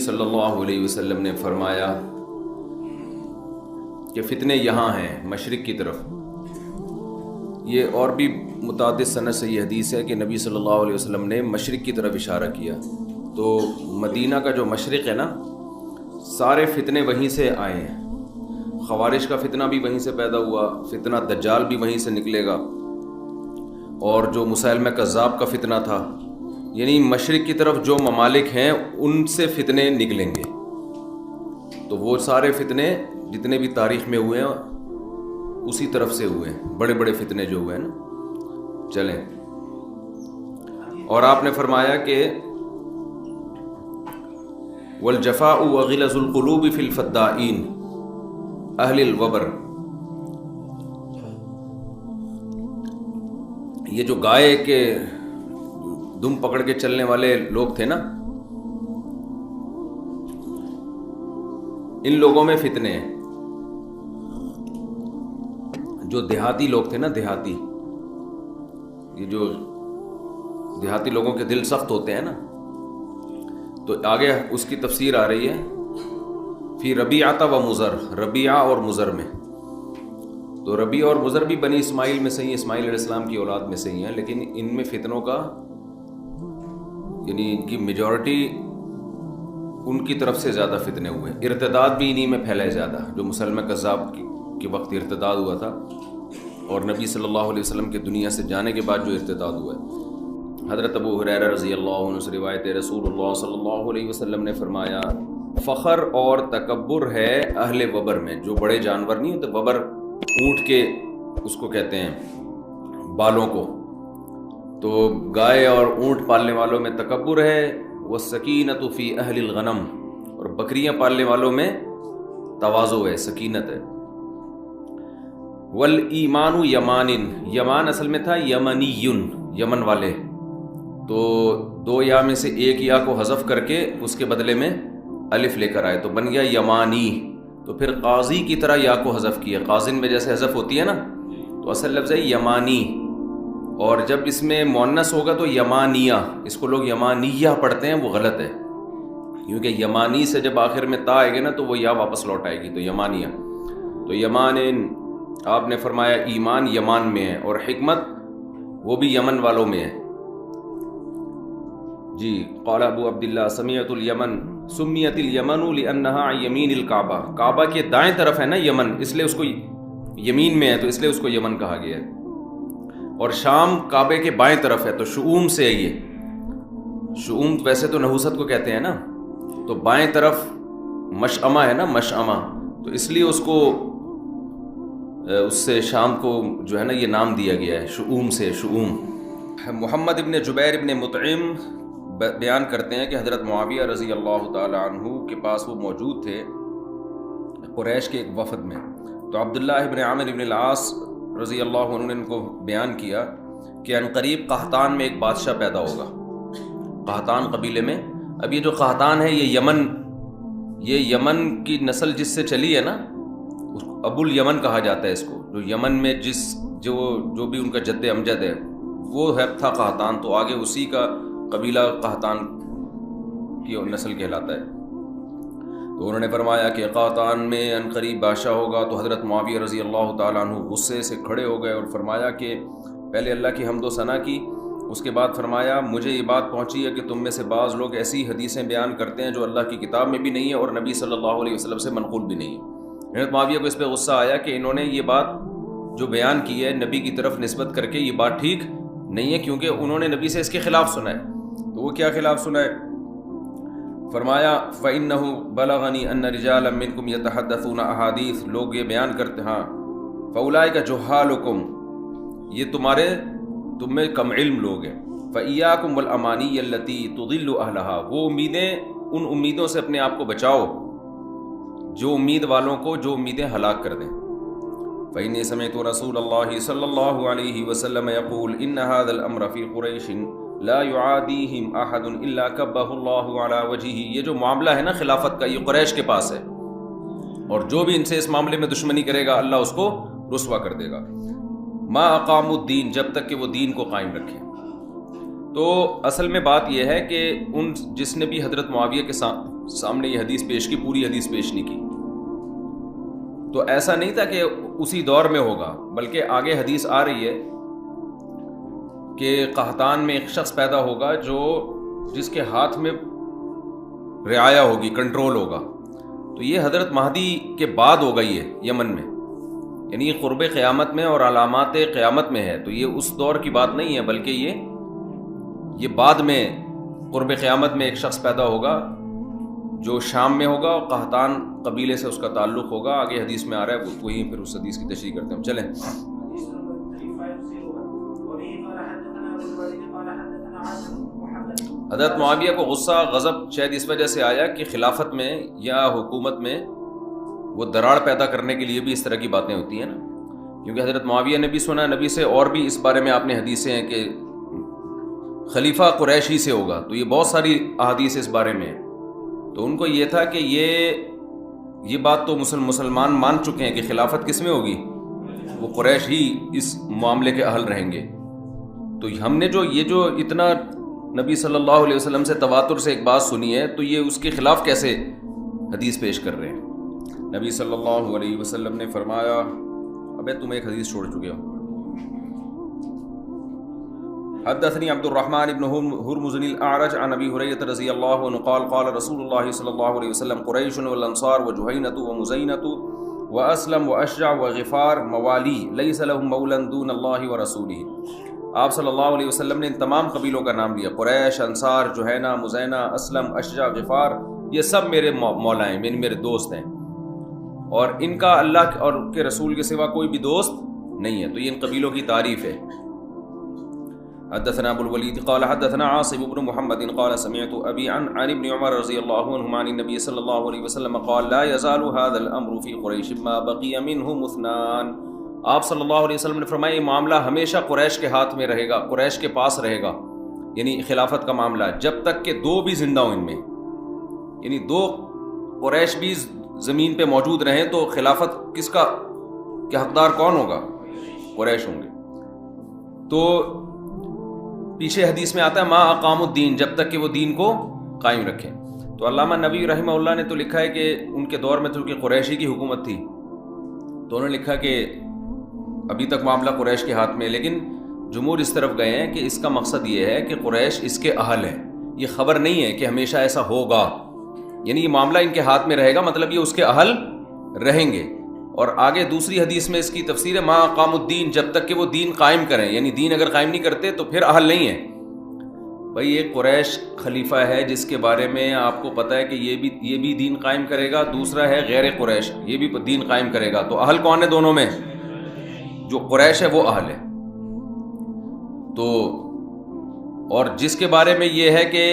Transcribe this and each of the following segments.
صلی اللہ علیہ وسلم نے فرمایا کہ فتنے یہاں ہیں مشرق کی طرف. یہ اور بھی متعدد سند سے یہ حدیث ہے کہ نبی صلی اللہ علیہ وسلم نے مشرق کی طرف اشارہ کیا. تو مدینہ کا جو مشرق ہے نا، سارے فتنے وہیں سے آئے ہیں. خوارج کا فتنہ بھی وہیں سے پیدا ہوا، فتنہ دجال بھی وہیں سے نکلے گا، اور جو مسیلمہ کذاب کا فتنہ تھا، یعنی مشرق کی طرف جو ممالک ہیں ان سے فتنے نکلیں گے. تو وہ سارے فتنے جتنے بھی تاریخ میں ہوئے ہیں اسی طرف سے ہوئے ہیں، بڑے بڑے فتنے جو ہوئے ہیں نا. چلیں، اور آپ نے فرمایا کہ والجفاء وغلظ القلوب فی الفدائین اہل الوبر. یہ جو گائے کے دم پکڑ کے چلنے والے لوگ تھے نا، ان لوگوں میں فتنے ہیں. جو دیہاتی لوگ تھے نا، دیہاتی، یہ جو دیہاتی لوگوں کے دل سخت ہوتے ہیں نا، تو آگے اس کی تفسیر آ رہی ہے فی ربیعۃ و مضر، ربیعہ اور مضر میں. تو ربیعہ اور مضر بھی بنی اسماعیل میں سے ہی، اسماعیل علیہ السلام کی اولاد میں سے ہی ہیں، لیکن ان میں فتنوں کا یعنی ان کی میجورٹی ان کی طرف سے زیادہ فتنے ہوئے. ارتداد بھی انہی میں پھیلے زیادہ، جو مسلمہ کذاب کے وقت ارتداد ہوا تھا، اور نبی صلی اللہ علیہ وسلم کے دنیا سے جانے کے بعد جو ارتداد ہوا ہے. حضرت ابو ہریرہ رضی اللہ عنہ سے روایت ہے، رسول اللہ صلی اللہ علیہ وسلم نے فرمایا فخر اور تکبر ہے اہل وبر میں. جو بڑے جانور نہیں ہوتے، وبر اونٹ کے اس کو کہتے ہیں بالوں کو، تو گائے اور اونٹ پالنے والوں میں تکبر ہے. والسکینۃ فی اہل الغنم، اور بکریاں پالنے والوں میں تواضع ہے، سکینت ہے. والایمان یمان، یمان اصل میں تھا یمنیون، یمن والے، تو دو یا میں سے ایک یا کو حذف کر کے اس کے بدلے میں الف لے کر آئے تو بن گیا یمانی. تو پھر قاضی کی طرح یا کو حذف کیا، قاضن میں جیسے حذف ہوتی ہے نا، تو اصل لفظ ہے یمانی. اور جب اس میں مؤنث ہوگا تو یمانیہ، اس کو لوگ یمانیہ پڑھتے ہیں، وہ غلط ہے، کیونکہ یمانی سے جب آخر میں تا آئے گا نا تو وہ یا واپس لوٹ آئے گی، تو یمانیہ. تو یمان، آپ نے فرمایا ایمان یمان میں ہے، اور حکمت وہ بھی یمن والوں میں ہے. جی، قال ابو عبداللہ سمیعت الیمن سمیت الیمن لانہا عن یمین الکعبہ، کعبہ کے دائیں طرف ہے نا یمن، اس لیے اس کو یمین میں ہے تو اس لیے اس کو یمن کہا گیا ہے. اور شام کعبے کے بائیں طرف ہے تو شؤوم سے ہے. یہ شؤوم ویسے تو نحوست کو کہتے ہیں نا، تو بائیں طرف مشعمہ ہے نا، مشعمہ، تو اس لیے اس کو اس سے شام کو جو ہے نا یہ نام دیا گیا ہے، شؤوم سے، شؤوم. محمد ابن جبیر ابن مطعم بیان کرتے ہیں کہ حضرت معاویہ رضی اللہ تعالی عنہ کے پاس وہ موجود تھے قریش کے ایک وفد میں. تو عبداللہ ابن عامر ابن العاص رضی اللہ عنہ نے ان کو بیان کیا کہ ان قریب قحطان میں ایک بادشاہ پیدا ہوگا، قحطان قبیلے میں. اب یہ جو قحطان ہے یہ یمن کی نسل جس سے چلی ہے نا، ابو الیمن کہا جاتا ہے اس کو. جو یمن میں جو بھی ان کا جد امجد ہے وہ تھا قحطان، تو آگے اسی کا قبیلہ قحطان کی نسل کہلاتا ہے. تو انہوں نے فرمایا کہ قحطان میں ان قریب بادشاہ ہوگا. تو حضرت معاویہ رضی اللہ تعالیٰ عنہ غصے سے کھڑے ہو گئے اور فرمایا کہ پہلے اللہ کی حمد و ثنا کی، اس کے بعد فرمایا مجھے یہ بات پہنچی ہے کہ تم میں سے بعض لوگ ایسی حدیثیں بیان کرتے ہیں جو اللہ کی کتاب میں بھی نہیں ہے اور نبی صلی اللہ علیہ وسلم سے منقول بھی نہیں ہے. حضرت معاویہ کو اس پہ غصہ آیا کہ انہوں نے یہ بات جو بیان کی ہے نبی کی طرف نسبت کر کے، یہ بات ٹھیک نہیں ہے، کیونکہ انہوں نے نبی سے اس کے خلاف سنا ہے. تو وہ کیا خلاف سنا ہے؟ فرمایا فَإِنَّهُ بَلَغَنِي أَنَّ رِجَالًا مِّنكُمْ يَتَحَدَّثُونَ أَحَادِيث، لوگ یہ بیان کرتے ہاں فَأُولَٰئِكَ جُهَّالُكُمْ، یہ تم میں کم علم لوگ ہیں. فَإِيَّاكُمْ وَالْأَمَانِيَّ الَّتِي تُضِلُّ أَهْلَهَا، وہ امیدیں، ان امیدوں سے اپنے آپ کو بچاؤ جو امید والوں کو جو امیدیں ہلاک کر دیں. فَإِنِّي سَمِعْتُ رَسُولَ اللَّهِ صلی اللہ علیہ وسلم يقول إِنَّ هَذَا الْأَمْرَ فِي قُرَيْشٍ لا يعاديهم احد الا كبه الله على وجهه. یہ جو معاملہ ہے نا خلافت کا، یہ قریش کے پاس ہے، اور جو بھی ان سے اس معاملے میں دشمنی کرے گا اللہ اس کو رسوا کر دے گا. ما اقاموا الدین، جب تک کہ وہ دین کو قائم رکھیں. تو اصل میں بات یہ ہے کہ جس نے بھی حضرت معاویہ کے سامنے یہ حدیث پیش کی، پوری حدیث پیش نہیں کی. تو ایسا نہیں تھا کہ اسی دور میں ہوگا، بلکہ آگے حدیث آ رہی ہے کہ قحطان میں ایک شخص پیدا ہوگا جس کے ہاتھ میں رعایا ہوگی، کنٹرول ہوگا. تو یہ حضرت مہدی کے بعد ہوگا، یہ یمن میں، یعنی یہ قرب قیامت میں اور علامات قیامت میں ہے. تو یہ اس دور کی بات نہیں ہے، بلکہ یہ بعد میں قرب قیامت میں ایک شخص پیدا ہوگا جو شام میں ہوگا، اور قحطان قبیلے سے اس کا تعلق ہوگا. آگے حدیث میں آ رہا ہے، وہی پھر اس حدیث کی تشریح کرتے ہیں. چلیں. حضرت معاویہ کو غصہ غضب شاید اس وجہ سے آیا کہ خلافت میں یا حکومت میں وہ دراڑ پیدا کرنے کے لیے بھی اس طرح کی باتیں ہوتی ہیں نا، کیونکہ حضرت معاویہ نے بھی سنا نبی سے، اور بھی اس بارے میں آپ نے حدیثیں ہیں کہ خلیفہ قریشی سے ہوگا. تو یہ بہت ساری احادیث اس بارے میں ہیں. تو ان کو یہ تھا کہ یہ بات تو مسلمان مان چکے ہیں کہ خلافت کس میں ہوگی، وہ قریش ہی اس معاملے کے اہل رہیں گے. تو ہم نے جو اتنا نبی صلی اللہ علیہ وسلم سے تواتر سے ایک بات سنی ہے، تو یہ اس کے خلاف کیسے حدیث پیش کر رہے ہیں. نبی صلی اللہ علیہ وسلم نے فرمایا، ابے تم ایک حدیث چھوڑ چکے ہو. حدثني عبد الرحمن بن هرمز الأعرج عن أبي هريرة رضي الله عنه قال قال رسول الله صلى الله عليه وسلم قريش والأنصار وجهينة ومزينة وأسلم وأشجع وغفار موالي ليس لهم مولا دون الله ورسوله. آپ صلی اللہ علیہ وسلم نے ان تمام قبیلوں کا نام لیا. قریش، انصار، جوہینہ، مزینہ، اسلم، اشجع، غفار، یہ سب میرے مولا ہیں، میرے دوست ہیں، اور ان کا اللہ اور کے رسول کے سوا کوئی بھی دوست نہیں ہے. تو یہ ان قبیلوں کی تعریف ہے. حدثنا ابو الولید قال حدثنا عاصم بن محمد قال سمعت ابي عن ابن عمر رضی اللہ عنہما عن النبي صلی اللہ علیہ وسلم قال لا يزال هذا الامر في قريش ما بقي منهم اثنان. آپ صلی اللہ علیہ وسلم نے فرمایا یہ معاملہ ہمیشہ قریش کے ہاتھ میں رہے گا، قریش کے پاس رہے گا، یعنی خلافت کا معاملہ، جب تک کہ دو بھی زندہ ہوں ان میں، یعنی دو قریش بھی زمین پہ موجود رہیں تو خلافت کس کا کہ حقدار کون ہوگا؟ قریش ہوں گے. تو پیچھے حدیث میں آتا ہے ما اقام الدین، جب تک کہ وہ دین کو قائم رکھیں. تو علامہ نبوی رحمہ اللہ نے تو لکھا ہے کہ ان کے دور میں چونکہ قریشی کی حکومت تھی تو انہوں نے لکھا کہ ابھی تک معاملہ قریش کے ہاتھ میں، لیکن جمہور اس طرف گئے ہیں کہ اس کا مقصد یہ ہے کہ قریش اس کے اہل ہیں. یہ خبر نہیں ہے کہ ہمیشہ ایسا ہوگا، یعنی یہ معاملہ ان کے ہاتھ میں رہے گا، مطلب یہ اس کے اہل رہیں گے. اور آگے دوسری حدیث میں اس کی تفسیر ہے ما اقام الدین، جب تک کہ وہ دین قائم کریں، یعنی دین اگر قائم نہیں کرتے تو پھر اہل نہیں ہیں. بھائی ایک قریش خلیفہ ہے جس کے بارے میں آپ کو پتہ ہے کہ یہ بھی دین قائم کرے گا، دوسرا ہے غیر قریش یہ بھی دین قائم کرے گا. تو اہل کون ہے دونوں میں؟ جو قریش ہے وہ اہل ہے. تو اور جس کے بارے میں یہ ہے کہ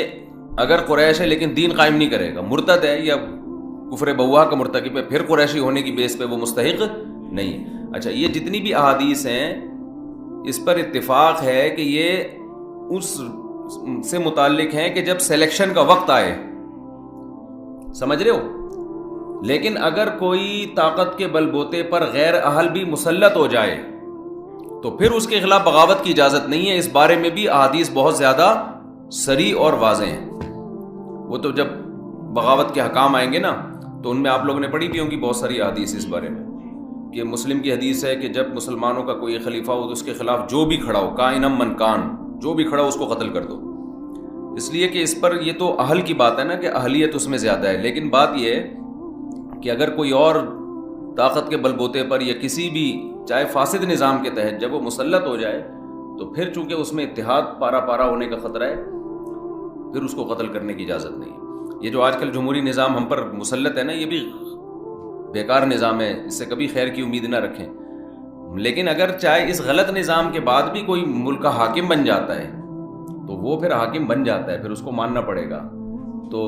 اگر قریش ہے لیکن دین قائم نہیں کرے گا، مرتد ہے یا کفر بواہ کا مرتکب ہے، پھر قریشی ہونے کی بیس پہ وہ مستحق نہیں ہے. اچھا، یہ جتنی بھی احادیث ہیں اس پر اتفاق ہے کہ یہ اس سے متعلق ہیں کہ جب سلیکشن کا وقت آئے، سمجھ رہے ہو. لیکن اگر کوئی طاقت کے بل بوتے پر غیر اہل بھی مسلط ہو جائے تو پھر اس کے خلاف بغاوت کی اجازت نہیں ہے. اس بارے میں بھی احادیث بہت زیادہ صریح اور واضح ہیں. وہ تو جب بغاوت کے حکام آئیں گے نا تو ان میں آپ لوگوں نے پڑھی بھی ہوں گی بہت ساری احادیث اس بارے میں، کہ مسلم کی حدیث ہے کہ جب مسلمانوں کا کوئی خلیفہ ہو تو اس کے خلاف جو بھی کھڑا ہو، کائنم من کان، جو بھی کھڑا ہو اس کو قتل کر دو. اس لیے کہ اس پر یہ تو اہل کی بات ہے نا کہ اہلیت اس میں زیادہ ہے. لیکن بات یہ ہے کہ اگر کوئی اور طاقت کے بل بوتے پر یا کسی بھی چاہے فاسد نظام کے تحت جب وہ مسلط ہو جائے تو پھر چونکہ اس میں اتحاد پارا پارا ہونے کا خطرہ ہے، پھر اس کو قتل کرنے کی اجازت نہیں ہے. یہ جو آج کل جمہوری نظام ہم پر مسلط ہے نا، یہ بھی بیکار نظام ہے، اس سے کبھی خیر کی امید نہ رکھیں. لیکن اگر چاہے اس غلط نظام کے بعد بھی کوئی ملک کا حاکم بن جاتا ہے تو وہ پھر حاکم بن جاتا ہے، پھر اس کو ماننا پڑے گا. تو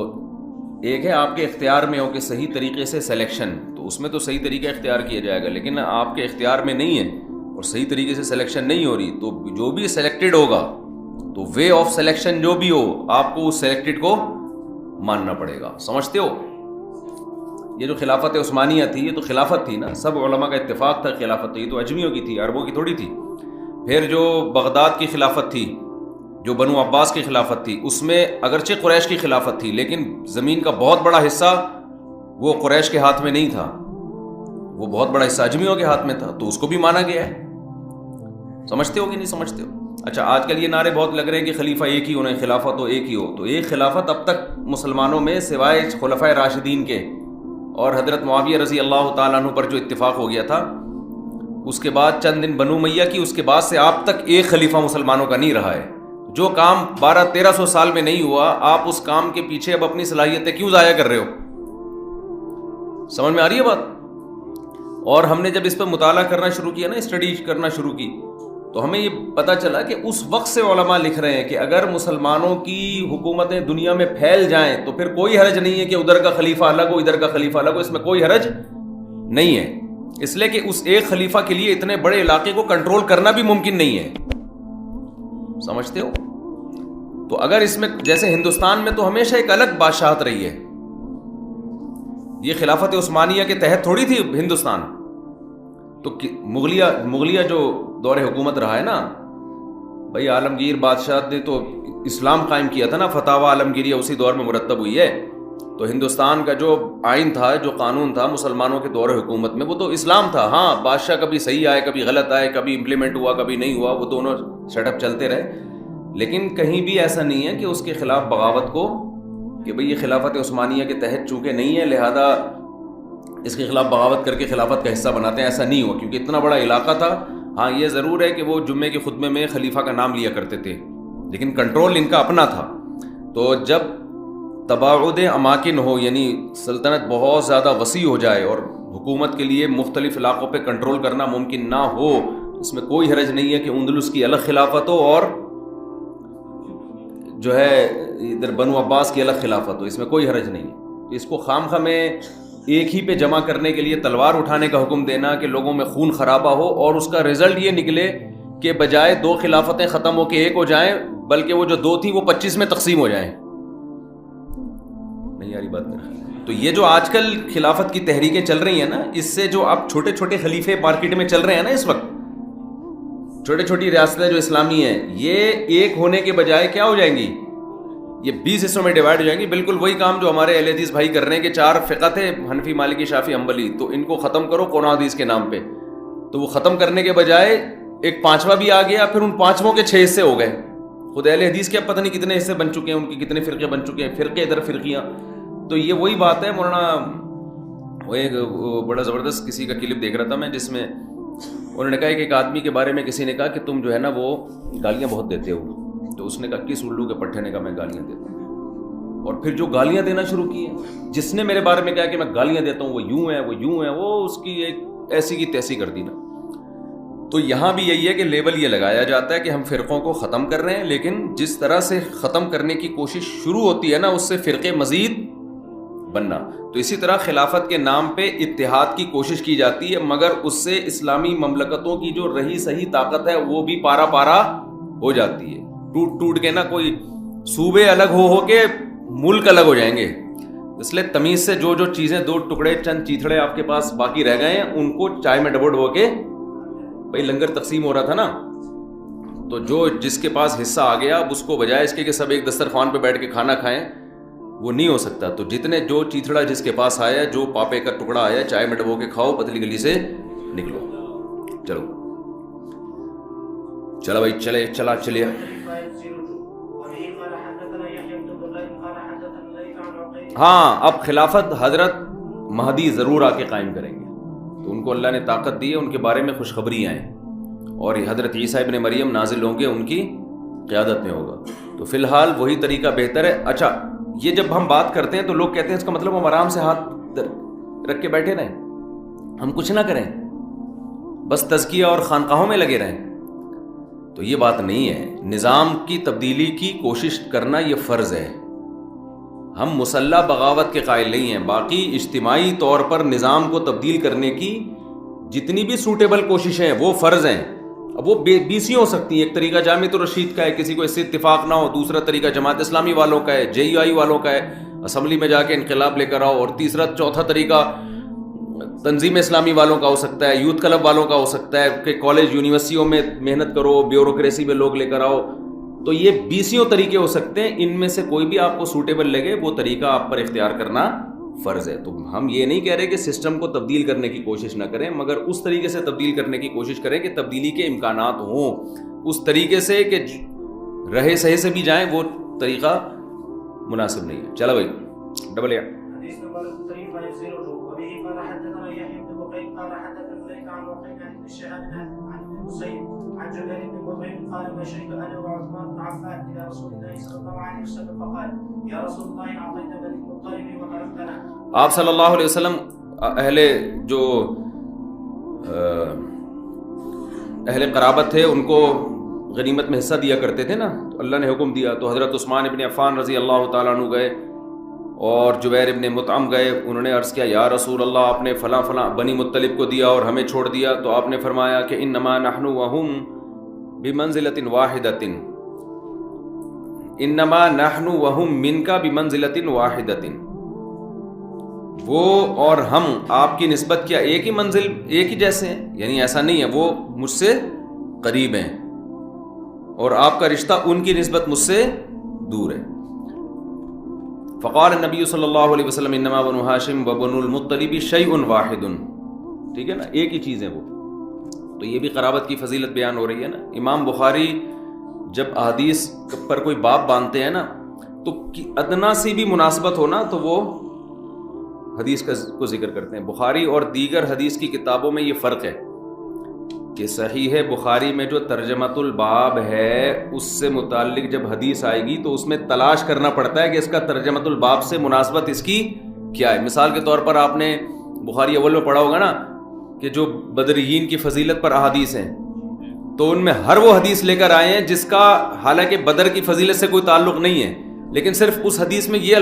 ایک ہے آپ کے اختیار میں ہو کہ صحیح طریقے سے سلیکشن، تو اس میں تو صحیح طریقہ اختیار کیا جائے گا. لیکن آپ کے اختیار میں نہیں ہے اور صحیح طریقے سے سلیکشن نہیں ہو رہی تو جو بھی سلیکٹڈ ہوگا تو وے آف سلیکشن جو بھی ہو آپ کو اس سلیکٹڈ کو ماننا پڑے گا. سمجھتے ہو؟ یہ جو خلافت عثمانیہ تھی یہ تو خلافت تھی نا، سب علماء کا اتفاق تھا خلافت. تو یہ تو اجمیوں کی تھی، عربوں کی تھوڑی تھی. پھر جو بغداد کی خلافت تھی جو بنو عباس کی خلافت تھی، اس میں اگرچہ قریش کی خلافت تھی لیکن زمین کا بہت بڑا حصہ وہ قریش کے ہاتھ میں نہیں تھا، وہ بہت بڑا حصہ اجمیوں کے ہاتھ میں تھا، تو اس کو بھی مانا گیا ہے. سمجھتے ہو کہ نہیں سمجھتے ہو؟ اچھا، آج کل یہ نعرے بہت لگ رہے ہیں کہ خلیفہ ایک ہی ہونا ہے، خلافت تو ایک ہی ہو. تو ایک خلافت اب تک مسلمانوں میں سوائے خلفائے راشدین کے اور حضرت معاویہ رضی اللہ تعالیٰ عنہ پر جو اتفاق ہو گیا تھا، اس کے بعد چند دن بنو امیہ کی، اس کے بعد سے آپ تک ایک خلیفہ مسلمانوں کا نہیں رہا ہے. جو کام 1200-1300 سال میں نہیں ہوا، آپ اس کام کے پیچھے اب اپنی صلاحیتیں کیوں ضائع کر رہے ہو؟ سمجھ میں آ رہی ہے بات؟ اور ہم نے جب اس پر مطالعہ کرنا شروع کیا نا، اسٹڈی کرنا شروع کی، تو ہمیں یہ پتہ چلا کہ اس وقت سے علماء لکھ رہے ہیں کہ اگر مسلمانوں کی حکومتیں دنیا میں پھیل جائیں تو پھر کوئی حرج نہیں ہے کہ ادھر کا خلیفہ الگ ہو ادھر کا خلیفہ الگ ہو، اس میں کوئی حرج نہیں ہے. اس لیے کہ اس ایک خلیفہ کے لیے اتنے بڑے علاقے کو کنٹرول کرنا بھی ممکن نہیں ہے. سمجھتے ہو؟ تو اگر اس میں جیسے ہندوستان میں تو ہمیشہ ایک الگ بادشاہت رہی ہے، یہ خلافت عثمانیہ کے تحت تھوڑی تھی ہندوستان. تو مغلیہ جو دور حکومت رہا ہے نا بھائی، عالمگیر بادشاہ نے تو اسلام قائم کیا تھا نا، فتاوی عالمگیریہ اسی دور میں مرتب ہوئی ہے. تو ہندوستان کا جو آئین تھا، جو قانون تھا مسلمانوں کے دور حکومت میں، وہ تو اسلام تھا. ہاں، بادشاہ کبھی صحیح آئے کبھی غلط آئے، کبھی امپلیمنٹ ہوا کبھی نہیں ہوا، وہ دونوں سیٹ اپ چلتے رہے. لیکن کہیں بھی ایسا نہیں ہے کہ اس کے خلاف بغاوت کو، کہ بھئی یہ خلافت عثمانیہ کے تحت چونکہ نہیں ہے لہذا اس کے خلاف بغاوت کر کے خلافت کا حصہ بناتے ہیں، ایسا نہیں ہوا کیونکہ اتنا بڑا علاقہ تھا. ہاں یہ ضرور ہے کہ وہ جمعے کے خطبے میں خلیفہ کا نام لیا کرتے تھے لیکن کنٹرول ان کا اپنا تھا. تو جب تباعد اماکن ہو، یعنی سلطنت بہت زیادہ وسیع ہو جائے اور حکومت کے لیے مختلف علاقوں پہ کنٹرول کرنا ممکن نہ ہو، اس میں کوئی حرج نہیں ہے کہ اندلس کی الگ خلافت ہو اور جو ہے ادھر بنو عباس کی الگ خلافت ہو، اس میں کوئی حرج نہیں ہے. اس کو خام میں ایک ہی پہ جمع کرنے کے لیے تلوار اٹھانے کا حکم دینا کہ لوگوں میں خون خرابہ ہو اور اس کا رزلٹ یہ نکلے کہ بجائے 2 خلافتیں ختم ہو کے ایک ہو جائیں بلکہ وہ جو 2 تھی وہ 25 میں تقسیم ہو جائیں. نہیں یاری بات کر. تو یہ جو آج کل خلافت کی تحریکیں چل رہی ہیں نا، اس سے جو اب چھوٹے چھوٹے خلیفے مارکیٹ میں چل رہے ہیں نا اس وقت، چھوٹی چھوٹی ریاستیں جو اسلامی ہیں، یہ ایک ہونے کے بجائے کیا ہو جائیں گی، یہ 20 حصوں میں ڈیوائڈ ہو جائیں گی. بالکل وہی کام جو ہمارے اہل حدیث بھائی کر رہے ہیں کہ 4 فقہ تھے، حنفی مالکی شافعی حنبلی، تو ان کو ختم کرو قرآن حدیث کے نام پہ. تو وہ ختم کرنے کے بجائے ایک 5واں بھی آ گیا، پھر ان 5 کے 6 حصے ہو گئے. خود اہل حدیث کے اب پتہ نہیں کتنے حصے بن چکے ہیں، ان کی کتنے فرقے بن چکے ہیں، فرقے ادھر فرقیاں. تو یہ وہی بات ہے. مولانا وہ ایک بڑا زبردست کسی کا کلپ دیکھ رہا تھا میں، جس میں انہوں نے کہا کہ ایک آدمی کے بارے میں کسی نے کہا کہ تم جو ہے نا وہ گالیاں بہت دیتے ہو. تو اس نے کہا کس الو کے پٹھے نے کہا میں گالیاں دیتا ہوں. اور پھر جو گالیاں دینا شروع کی ہیں، جس نے میرے بارے میں کہا کہ میں گالیاں دیتا ہوں وہ یوں ہے وہ یوں ہے، وہ اس کی ایک ایسی کی تیسی کر دی نا. تو یہاں بھی یہی ہے کہ لیبل یہ لگایا جاتا ہے کہ ہم فرقوں کو ختم کر رہے ہیں، لیکن جس طرح سے ختم کرنے کی کوشش شروع ہوتی ہے نا، اس سے فرقے مزید بننا. تو اسی طرح خلافت کے نام پہ اتحاد کی کوشش کی جاتی ہے، مگر اس سے اسلامی مملکتوں کی جو رہی صحیح طاقت ہے وہ بھی پارا پارا ہو جاتی ہے. ٹوٹ ٹوٹ کے نا کوئی صوبے الگ ہو کے ملک الگ ہو جائیں گے. اس لیے تمیز سے جو جو چیزیں 2 ٹکڑے چند چیتھڑے آپ کے پاس باقی رہ گئے ہیں، ان کو چائے میں ڈبو ڈبو کے، بھائی لنگر تقسیم ہو رہا تھا نا، تو جو جس کے پاس حصہ آ گیا اب اس کو بجائے اس کے کہ سب ایک دسترخوان پہ بیٹھ کے کھانا کھائیں، وہ نہیں ہو سکتا. تو جتنے جو چیتھڑا جس کے پاس آیا، جو پاپے کا ٹکڑا آیا، چائے میں ڈبو کے کھاؤ، پتلی گلی سے نکلو. چلو چلو بھائی چلیے. ہاں اب خلافت حضرت مہدی ضرور آ کے قائم کریں گے، تو ان کو اللہ نے طاقت دی ہے، ان کے بارے میں خوشخبری آئیں، اور یہ حضرت عیسیٰ ابن مریم نازل ہوں گے، ان کی قیادت میں ہوگا. تو فی الحال وہی طریقہ بہتر ہے. اچھا، یہ جب ہم بات کرتے ہیں تو لوگ کہتے ہیں اس کا مطلب ہم آرام سے ہاتھ رکھ کے بیٹھے رہیں، ہم کچھ نہ کریں، بس تزکیہ اور خانقاہوں میں لگے رہیں. تو یہ بات نہیں ہے. نظام کی تبدیلی کی کوشش کرنا یہ فرض ہے. ہم مسلح بغاوت کے قائل نہیں ہیں. باقی اجتماعی طور پر نظام کو تبدیل کرنے کی جتنی بھی سوٹیبل کوششیں ہیں وہ فرض ہیں. اب وہ 20 ہو سکتی ہیں. ایک طریقہ جامعۃ الرشید کا ہے، کسی کو اس سے اتفاق نہ ہو. دوسرا طریقہ جماعت اسلامی والوں کا ہے، JUI والوں کا ہے، اسمبلی میں جا کے انقلاب لے کر آؤ. اور تیسرا چوتھا طریقہ تنظیم اسلامی والوں کا ہو سکتا ہے، یوتھ کلب والوں کا ہو سکتا ہے کہ کالج یونیورسٹیوں میں محنت کرو، بیوروکریسی میں لوگ لے کر آؤ. تو یہ 20 طریقے ہو سکتے ہیں، ان میں سے کوئی بھی آپ کو سوٹیبل لگے وہ طریقہ آپ پر اختیار کرنا فرض ہے۔ تو ہم یہ نہیں کہہ رہے کہ سسٹم کو تبدیل کرنے کی کوشش نہ کریں، مگر اس طریقے سے تبدیل کرنے کی کوشش کریں کہ تبدیلی کے امکانات ہوں، اس طریقے سے کہ رہے صحیح سے بھی جائیں، وہ طریقہ مناسب نہیں ہے۔ چلو بھائی ڈبل اے حدیث نمبر 3502 وبه قال حدثنا يحيى بن بكير قال حدثنا ليث عن وقيع بن شهاب عن حسين عن جبير بن مطعم قال مشيت انا وعثمان بن عفان الى رسول الله صلى الله عليه وسلم فقال يا رسول الله اعطيت بني المطلب وتركتنا۔ آپ صلی اللہ علیہ وسلم اہل قرابت تھے ان کو غنیمت میں حصہ دیا کرتے تھے نا، تو اللہ نے حکم دیا، تو حضرت عثمان ابن عفان رضی اللہ تعالیٰ عنہ گئے اور جبیر ابن مطعم گئے، انہوں نے عرض کیا یا رسول اللہ آپ نے فلاں فلاں بنی مطلب کو دیا اور ہمیں چھوڑ دیا، تو آپ نے فرمایا کہ انما نحن وهم بمنزلۃ واحدۃ، انما نحن وهم منک بمنزلۃ واحدۃ، وہ اور ہم آپ کی نسبت کیا ایک ہی منزل ایک ہی جیسے ہیں، یعنی ایسا نہیں ہے وہ مجھ سے قریب ہیں اور آپ کا رشتہ ان کی نسبت مجھ سے دور ہے۔ فقال النبی صلی اللہ علیہ وسلم انما بنو ہاشم و بنو المطلب شیء واحد، ٹھیک ہے نا، ایک ہی چیز ہے وہ۔ تو یہ بھی قرابت کی فضیلت بیان ہو رہی ہے نا۔ امام بخاری جب احادیث پر کوئی باب باندھتے ہیں نا تو ادنا سی بھی مناسبت ہو نا تو وہ حدیث کو ذکر کرتے ہیں۔ بخاری اور دیگر حدیث کی کتابوں میں یہ فرق ہے کہ صحیح بخاری میں جو ترجمۃ الباب ہے اس سے متعلق جب حدیث آئے گی تو اس میں تلاش کرنا پڑتا ہے کہ اس کا ترجمۃ الباب سے مناسبت اس کی کیا ہے۔ مثال کے طور پر آپ نے بخاری اول میں پڑھا ہوگا نا کہ جو بدریین کی فضیلت پر احادیث ہیں، تو ان میں ہر وہ حدیث لے کر آئے ہیں جس کا حالانکہ بدر کی فضیلت سے کوئی تعلق نہیں ہے، لیکن صرف اس حدیث میں یہ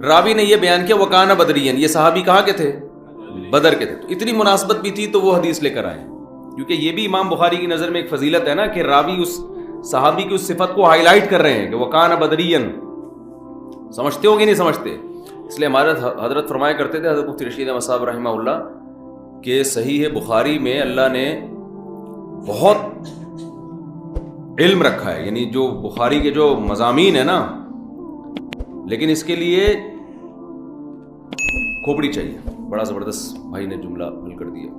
راوی نے یہ بیان کیا وکانہ بدرین، یہ صحابی کہاں کے تھے؟ بدر کے تھے، تو اتنی مناسبت بھی تھی تو وہ حدیث لے کر آئے ہیں، کیونکہ یہ بھی امام بخاری کی نظر میں ایک فضیلت ہے نا کہ راوی اس صحابی کی اس صفت کو ہائی لائٹ کر رہے ہیں کہ وکانہ بدرین۔ سمجھتے ہو کہ نہیں سمجھتے؟ اس لیے ہمارے حضرت فرمایا کرتے تھے، حضرت مفتی رشید احمد صاحب رحمہ اللہ، کہ صحیح بخاری میں اللہ نے بہت علم رکھا ہے، یعنی جو بخاری کے جو مضامین ہیں نا، لیکن اس کے لیے کھوپڑی چاہیے۔ بڑا زبردست بھائی نے جملہ حل کر دیا۔